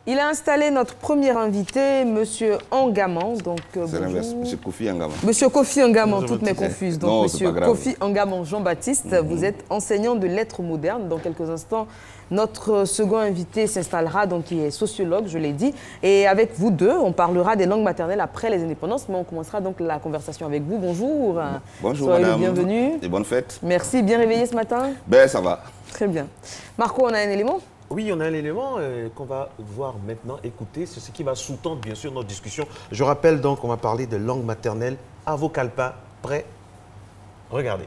Il a installé notre premier invité, Monsieur Angaman. Donc, c'est l'inverse, Monsieur Kofi Angaman. Monsieur Kofi Angaman, toutes mes confuses. Donc, non, Monsieur Kofi Angaman Jean-Baptiste, vous êtes enseignant de lettres modernes. Dans quelques instants, notre second invité s'installera, donc qui est sociologue, je l'ai dit. Et avec vous deux, on parlera des langues maternelles après les indépendances, mais on commencera donc la conversation avec vous. Bonjour. Bonjour, soyez madame. Bienvenue. Et bonne fête. Merci, bien réveillé ce matin? Ben, ça va. Très bien. Marco, on a un élément? Oui, on a un élément qu'on va voir maintenant, écouter. C'est ce qui va sous-tendre, bien sûr, notre discussion. Je rappelle donc qu'on va parler de langue maternelle. Avokalpa, prêt? Regardez.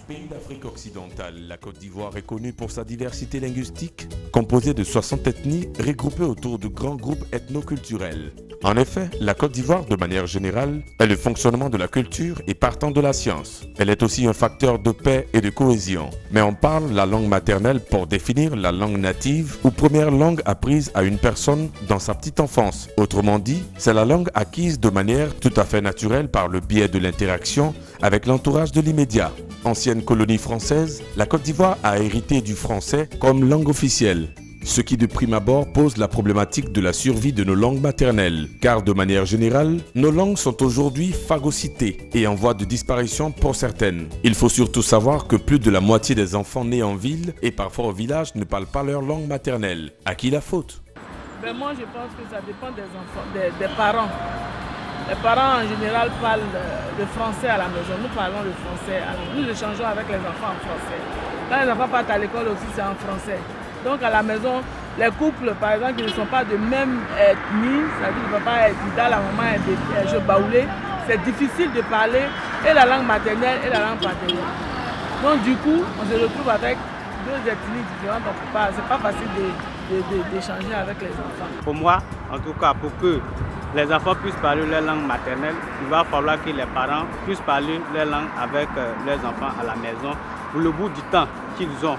Pays d'Afrique occidentale, la Côte d'Ivoire est connue pour sa diversité linguistique, composée de 60 ethnies regroupées autour de grands groupes ethnoculturels. En effet, la Côte d'Ivoire, de manière générale, est le fonctionnement de la culture et partant de la science. Elle est aussi un facteur de paix et de cohésion. Mais on parle la langue maternelle pour définir la langue native ou première langue apprise à une personne dans sa petite enfance. Autrement dit, c'est la langue acquise de manière tout à fait naturelle par le biais de l'interaction avec l'entourage de l'immédiat. Ancienne colonie française, la Côte d'Ivoire a hérité du français comme langue officielle. Ce qui de prime abord pose la problématique de la survie de nos langues maternelles, car de manière générale, nos langues sont aujourd'hui phagocytées et en voie de disparition pour certaines. Il faut surtout savoir que plus de la moitié des enfants nés en ville et parfois au village ne parlent pas leur langue maternelle. À qui la faute? Ben moi je pense que ça dépend des enfants, des parents. Les parents en général parlent le français à la maison, nous parlons le français, nous échangeons avec les enfants en français. Quand les enfants partent à l'école aussi c'est en français. Donc à la maison, les couples par exemple qui ne sont pas de même ethnie, c'est-à-dire le papa est Bida, la maman est Baoulé, c'est difficile de parler et la langue maternelle et la langue paternelle. Donc du coup, on se retrouve avec deux ethnies différentes, donc c'est pas facile d'échanger avec les enfants. Pour moi, en tout cas, pour que les enfants puissent parler leur langue maternelle, il va falloir que les parents puissent parler leur langue avec leurs enfants à la maison pour le bout du temps qu'ils ont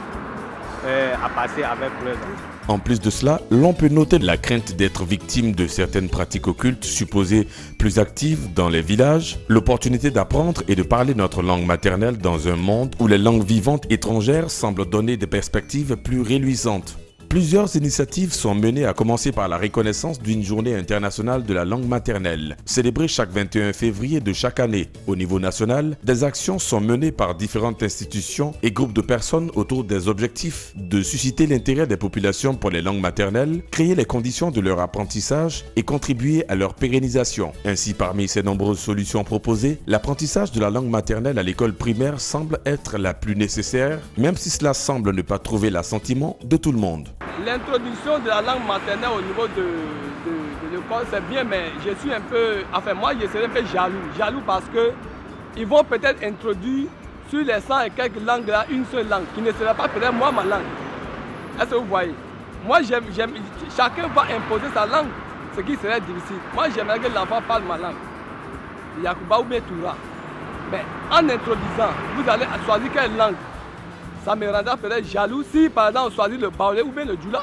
à passer avec leurs enfants. En plus de cela, l'on peut noter la crainte d'être victime de certaines pratiques occultes supposées plus actives dans les villages, l'opportunité d'apprendre et de parler notre langue maternelle dans un monde où les langues vivantes étrangères semblent donner des perspectives plus reluisantes. Plusieurs initiatives sont menées, à commencer par la reconnaissance d'une journée internationale de la langue maternelle, célébrée chaque 21 février de chaque année. Au niveau national, des actions sont menées par différentes institutions et groupes de personnes autour des objectifs de susciter l'intérêt des populations pour les langues maternelles, créer les conditions de leur apprentissage et contribuer à leur pérennisation. Ainsi, parmi ces nombreuses solutions proposées, l'apprentissage de la langue maternelle à l'école primaire semble être la plus nécessaire, même si cela semble ne pas trouver l'assentiment de tout le monde. L'introduction de la langue maternelle au niveau de l'école, c'est bien, mais je suis un peu... Enfin, moi, je serais un peu jaloux. Jaloux parce qu'ils vont peut-être introduire sur les 100 et quelques langues là, une seule langue, qui ne sera pas peut-être moi ma langue. Est-ce que vous voyez? Moi, chacun va imposer sa langue, ce qui serait difficile. Moi, j'aimerais que l'enfant parle ma langue. Yakuba ou bien Toura. Mais en introduisant, vous allez choisir quelle langue? Ça me rendra peut-être jaloux si par exemple on choisit le baoulé ou bien le djoula.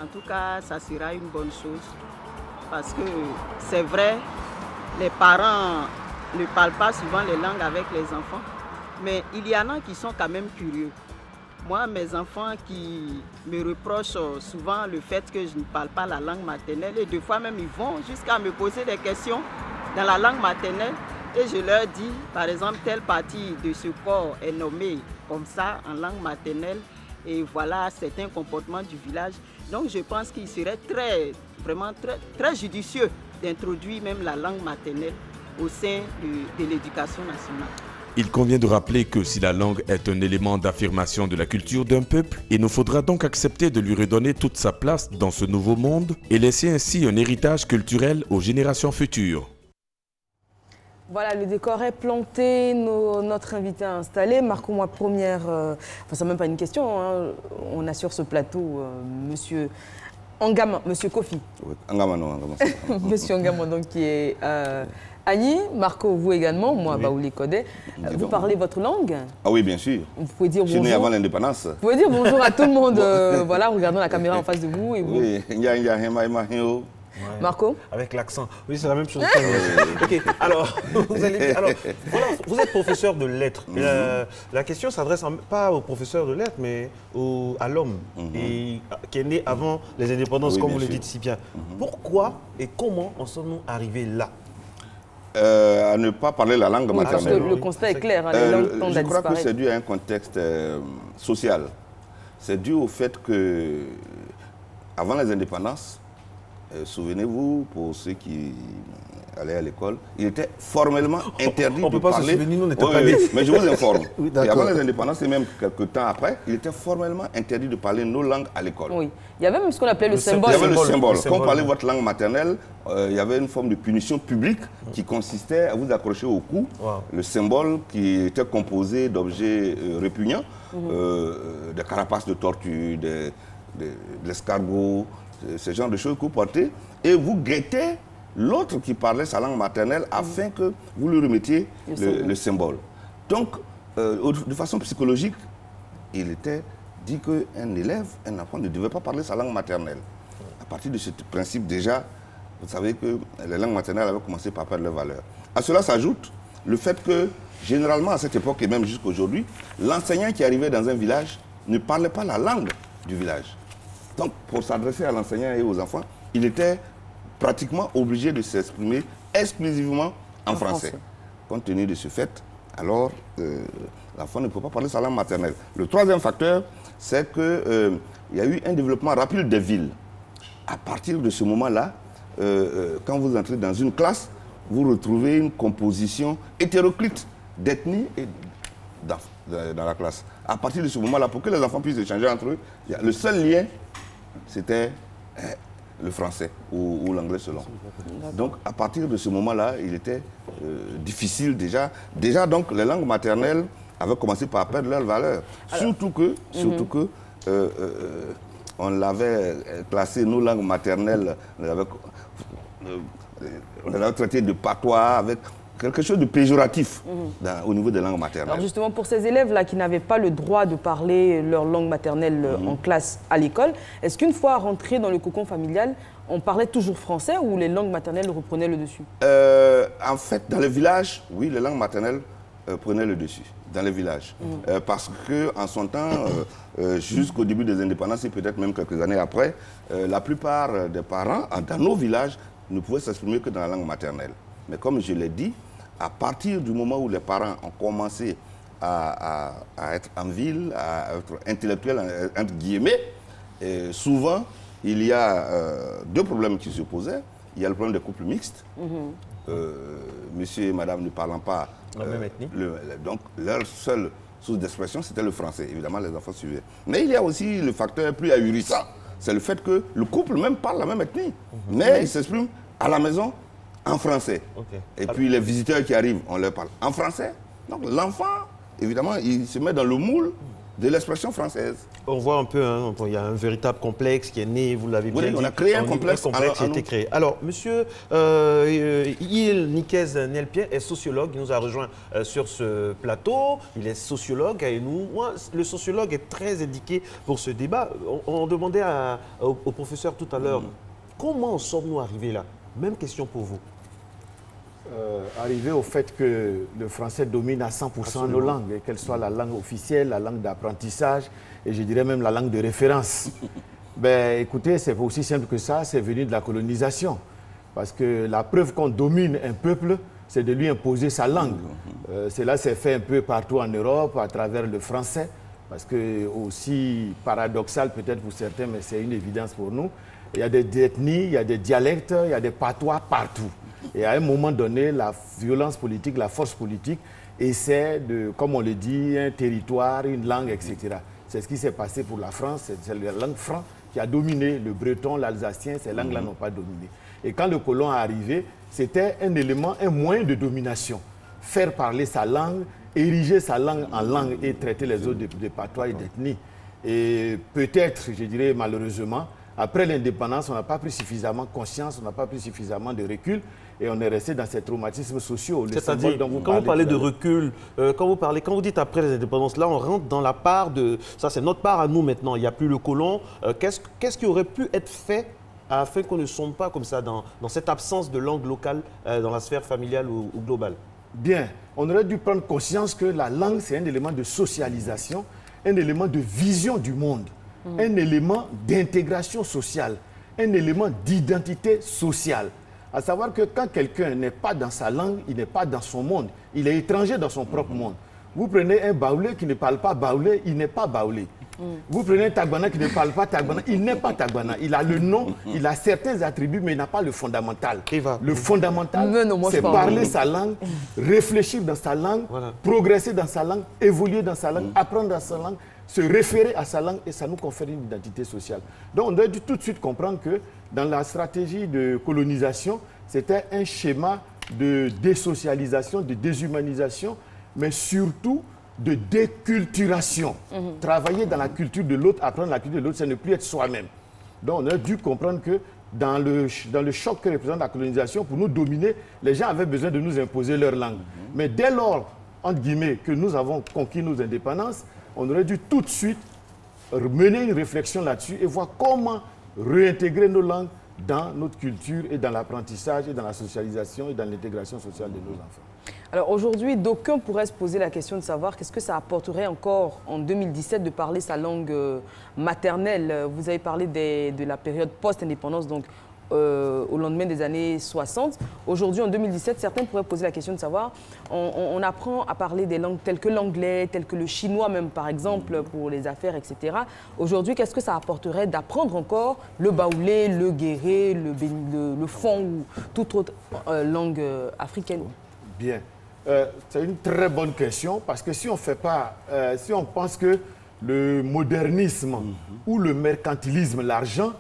En tout cas, ça sera une bonne chose parce que c'est vrai, les parents ne parlent pas souvent les langues avec les enfants, mais il y en a qui sont quand même curieux. Moi, mes enfants qui me reprochent souvent le fait que je ne parle pas la langue maternelle et des fois même ils vont jusqu'à me poser des questions dans la langue maternelle et je leur dis, par exemple, telle partie de ce corps est nommée comme ça en langue maternelle et voilà certains comportements du village. Donc je pense qu'il serait vraiment très judicieux d'introduire même la langue maternelle au sein de l'éducation nationale. Il convient de rappeler que si la langue est un élément d'affirmation de la culture d'un peuple, il nous faudra donc accepter de lui redonner toute sa place dans ce nouveau monde et laisser ainsi un héritage culturel aux générations futures. Voilà, le décor est planté, notre invité a installé. Marco, moi, première, enfin, c'est même pas une question, hein. On a sur ce plateau Monsieur Angaman, Monsieur Kofi. Oui, Angaman, non, Angaman. Monsieur Angaman, donc, qui est Annie, Marco, vous également, moi, oui. Baouli Kodé. Vous parlez votre langue? Ah oui, bien sûr. Vous pouvez dire bonjour. Je suis né avant l'indépendance. Vous pouvez dire bonjour à tout le monde, voilà, regardons la caméra en face de vous. Et vous. Oui, Ouais. Marco? Avec l'accent. Oui, c'est la même chose. Ok, alors, voilà, vous êtes professeur de lettres. La question s'adresse pas au professeur de lettres, mais à l'homme qui est né avant les indépendances, Oui, comme bien vous le sûr. dites si bien. Pourquoi et comment en sommes-nous arrivés là? À ne pas parler la langue Oui, parce que maternelle. le constat est clair, hein, les langues tendent Je à crois que disparaître. c'est dû à un contexte social. C'est dû au fait que, avant les indépendances, souvenez-vous, pour ceux qui allaient à l'école, il était formellement interdit On de peut pas se parler... souvenir, nous, on n'était Oui, pas oui, nés. mais je vous informe. Oui, et d'accord. avant les indépendances, et même quelques temps après, il était formellement interdit de parler nos langues à l'école. Oui. Il y avait même ce qu'on appelait le symbole. Il y avait le symbole. symbole. Le Quand symbole. on parlait votre langue maternelle, il y avait une forme de punition publique qui consistait à vous accrocher au cou. Wow. Le symbole qui était composé d'objets répugnants, des carapaces de tortue, de l'escargot, ce genre de choses que vous portez. Et vous guettez l'autre qui parlait sa langue maternelle afin que vous lui remettiez le symbole. Donc, de façon psychologique, il était dit qu'un élève, un enfant ne devait pas parler sa langue maternelle. À partir de ce principe, déjà, vous savez que les langues maternelles avaient commencé par perdre leur valeur. À cela s'ajoute le fait que, généralement, à cette époque et même jusqu'à aujourd'hui, l'enseignant qui arrivait dans un village ne parlait pas la langue du village. Donc, pour s'adresser à l'enseignant et aux enfants, il était pratiquement obligé de s'exprimer exclusivement en français. Compte tenu de ce fait, alors, l'enfant ne peut pas parler sa langue maternelle. Le troisième facteur, c'est qu'il y a eu un développement rapide des villes. À partir de ce moment-là, quand vous entrez dans une classe, vous retrouvez une composition hétéroclite d'ethnie et dans la classe. À partir de ce moment-là, pour que les enfants puissent échanger entre eux, le seul lien, c'était le français ou l'anglais selon. Donc, à partir de ce moment-là, il était difficile déjà. Déjà, donc, les langues maternelles avaient commencé par perdre leur valeur. Alors, surtout que on l'avait classé, nos langues maternelles, on l'avait traité de patois, avec quelque chose de péjoratif au niveau des langues maternelles. Alors justement, pour ces élèves-là qui n'avaient pas le droit de parler leur langue maternelle en classe à l'école, est-ce qu'une fois rentrés dans le cocon familial, on parlait toujours français ou les langues maternelles reprenaient le dessus? En fait, dans les villages, oui, les langues maternelles prenaient le dessus, dans les villages. Parce qu'en son temps, jusqu'au début des indépendances et peut-être même quelques années après, la plupart des parents, dans nos villages, ne pouvaient s'exprimer que dans la langue maternelle. Mais comme je l'ai dit, à partir du moment où les parents ont commencé à être en ville, à être intellectuels, entre guillemets, souvent, il y a deux problèmes qui se posaient. Il y a le problème des couples mixtes. Monsieur et madame ne parlant pas la même ethnie. Donc, leur seule source d'expression, c'était le français. Évidemment, les enfants suivaient. Mais il y a aussi le facteur plus ahurissant. C'est le fait que le couple même parle la même ethnie. Mais ils s'expriment à la maison en français. Et puis les visiteurs qui arrivent, on leur parle en français. Donc l'enfant, évidemment, il se met dans le moule de l'expression française. On voit un peu, hein, il y a un véritable complexe qui est né, vous l'avez bien dit. On a créé un complexe qui a été créé. Alors, monsieur Il Nikez Nelpien est sociologue, il nous a rejoint sur ce plateau. Il est sociologue et moi, le sociologue est très indiqué pour ce débat. On demandait au professeur tout à l'heure, comment sommes-nous arrivés là? Même question pour vous. Arriver au fait que le français domine à 100% nos langues, et qu'elle soit la langue officielle, la langue d'apprentissage, et je dirais même la langue de référence. Ben, écoutez, c'est aussi simple que ça, c'est venu de la colonisation. Parce que la preuve qu'on domine un peuple, c'est de lui imposer sa langue. Cela s'est fait un peu partout en Europe, à travers le français, parce que, aussi paradoxal peut-être pour certains, mais c'est une évidence pour nous, il y a des ethnies, il y a des dialectes, il y a des patois partout. Et à un moment donné, la violence politique, la force politique essaie de, comme on le dit, un territoire, une langue, etc. C'est ce qui s'est passé pour la France, c'est la langue franc qui a dominé. Le breton, l'alsacien, ces langues-là n'ont pas dominé. Et quand le colon est arrivé, c'était un élément, un moyen de domination. Faire parler sa langue, ériger sa langue en langue et traiter les autres de patois et d'ethnie. Et peut-être, je dirais malheureusement, après l'indépendance, on n'a pas pris suffisamment conscience, on n'a pas pris suffisamment de recul et on est resté dans ces traumatismes sociaux. C'est-à-dire, quand vous parlez de recul, quand vous dites après les indépendances, là on rentre dans la part de... Ça c'est notre part à nous maintenant, il n'y a plus le colon. Qu'est-ce qui aurait pu être fait afin qu'on ne sombre pas comme ça dans cette absence de langue locale dans la sphère familiale ou globale? Bien, on aurait dû prendre conscience que la langue, c'est un élément de socialisation, un élément de vision du monde, un élément d'intégration sociale, un élément d'identité sociale. À savoir que quand quelqu'un n'est pas dans sa langue, il n'est pas dans son monde, il est étranger dans son propre monde. Vous prenez un Baoulé qui ne parle pas Baoulé, il n'est pas Baoulé. Vous prenez un Tagbana qui ne parle pas Tagbana, il n'est pas Tagbana. Il a le nom, il a certains attributs, mais il n'a pas le fondamental. Le fondamental, c'est parler sa langue, réfléchir dans sa langue, progresser dans sa langue, évoluer dans sa langue, apprendre dans sa langue, se référer à sa langue, et ça nous confère une identité sociale. Donc on doit tout de suite comprendre que dans la stratégie de colonisation, c'était un schéma de désocialisation, de déshumanisation, mais surtout de déculturation. Travailler dans la culture de l'autre, apprendre la culture de l'autre, c'est ne plus être soi-même. Donc on a dû comprendre que dans le choc que représente la colonisation, pour nous dominer, les gens avaient besoin de nous imposer leur langue. Mais dès lors, entre guillemets, que nous avons conquis nos indépendances, on aurait dû tout de suite mener une réflexion là-dessus et voir comment réintégrer nos langues dans notre culture et dans l'apprentissage et dans la socialisation et dans l'intégration sociale de nos enfants. Alors aujourd'hui, d'aucuns pourraient se poser la question de savoir qu'est-ce que ça apporterait encore en 2017 de parler sa langue maternelle. Vous avez parlé de la période post-indépendance, donc au lendemain des années 60. Aujourd'hui, en 2017, certains pourraient poser la question de savoir, on apprend à parler des langues telles que l'anglais, telles que le chinois même, par exemple, pour les affaires, etc. Aujourd'hui, qu'est-ce que ça apporterait d'apprendre encore le baoulé, le guéré, le fon ou toute autre langue africaine? Bien. C'est une très bonne question parce que si on fait pas, si on pense que le modernisme ou le mercantilisme, l'argent,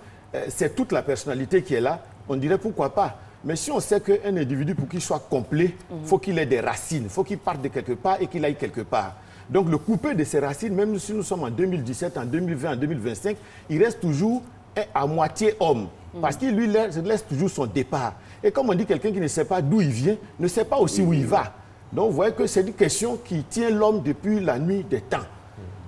c'est toute la personnalité qui est là, on dirait pourquoi pas. Mais si on sait qu'un individu, pour qu'il soit complet, il faut qu'il ait des racines, il faut qu'il parte de quelque part et qu'il aille quelque part. Donc le couper de ses racines, même si nous sommes en 2017, en 2020, en 2025, il reste toujours à moitié homme. Parce qu'il lui laisse toujours son départ. Et comme on dit, quelqu'un qui ne sait pas d'où il vient, ne sait pas aussi où il va. Donc vous voyez que c'est une question qui tient l'homme depuis la nuit des temps.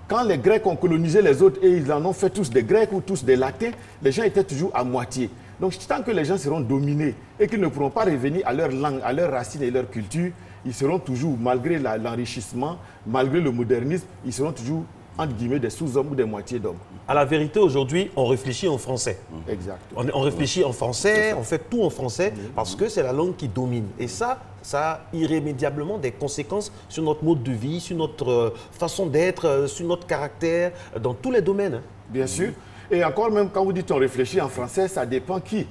Quand les Grecs ont colonisé les autres et ils en ont fait tous des Grecs ou tous des Latins, les gens étaient toujours à moitié. Donc tant que les gens seront dominés et qu'ils ne pourront pas revenir à leur langue, à leurs racines et leur culture, ils seront toujours, malgré l'enrichissement, malgré le modernisme, ils seront toujours, entre guillemets, des sous-hommes ou des moitiés d'hommes. À la vérité, aujourd'hui, on réfléchit en français. Exact. On réfléchit en français, on fait tout en français parce que c'est la langue qui domine. Et ça a irrémédiablement des conséquences sur notre mode de vie, sur notre façon d'être, sur notre caractère, dans tous les domaines. Bien sûr. Et encore même, quand vous dites on réfléchit en français, ça dépend qui.